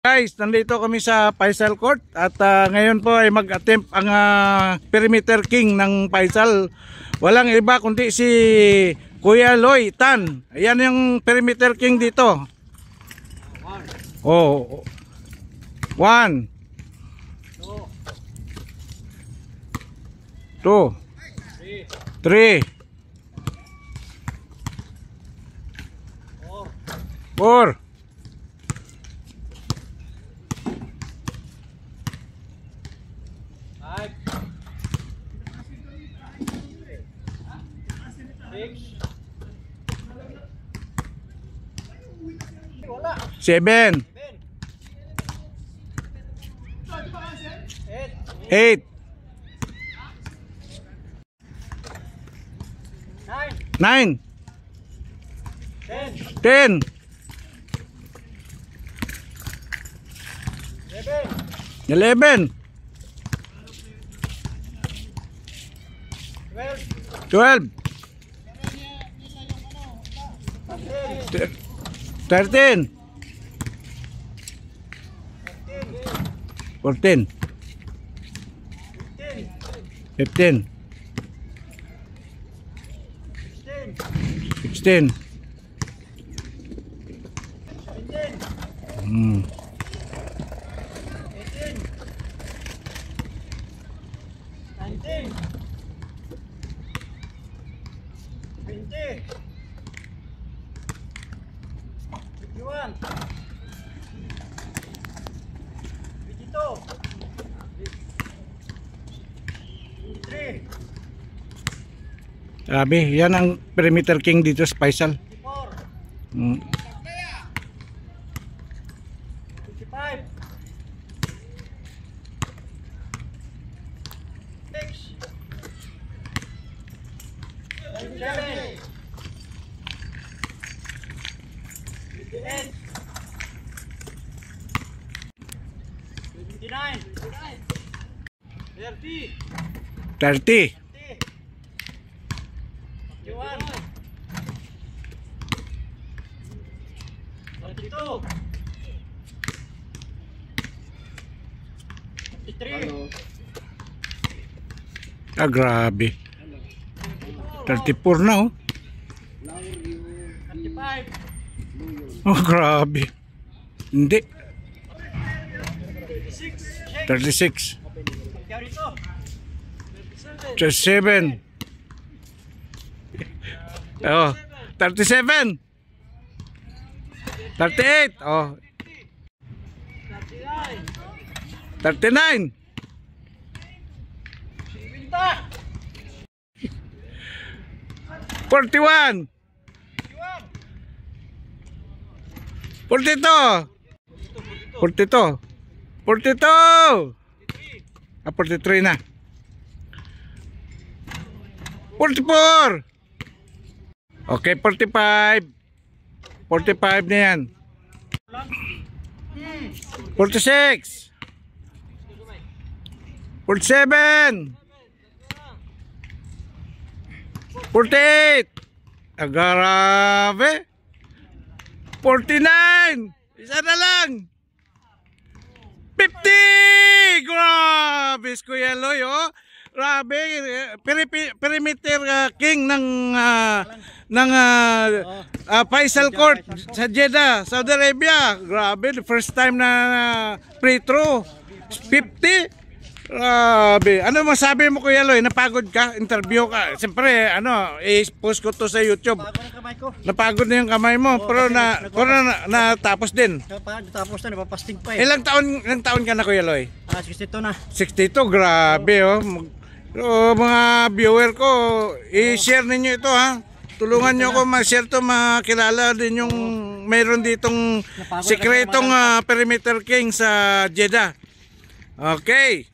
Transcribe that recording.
Guys, nandito kami sa Faisal Court at ngayon po ay mag-attempt ang perimeter king ng Faisal. Walang iba kundi si Kuya Loy Tan. Ayan yung perimeter king dito. Oh. 1 2 3 4 7 8 9 10 11 12 13 14 15 16 Grabe, yan ang perimeter king dito sa Faisal. 55 30 grabe. 34 na oh. Oh, grabe. Hindi. 36 37 oh, 37 38 oh, 39 41 42 42 42 43 na 44 okay 45 na yan 46 47 48 grabe 49 isa na lang 50 grabe Kuya Loy oh. Grabe perimeter king ng Faisal Court sa Jeddah, Saudi Arabia. Grabe, the first time na free throw 50. Grabe. Ano masabi mo Kuya Loy? Napagod ka? Interview ka? Siyempre, i-post ko to sa YouTube. Napagod na yung kamay mo. Pero natapos din. Natapos na, napapasting pa eh. Ilang taon ka na Kuya Loy? 62 na. 62, grabe oh. So, mga viewer ko, i-share ninyo ito ha. Tulungan nyo ko mag-share to, makilala din yung mayroon ditong sikretong perimeter king sa Jeddah. Okay.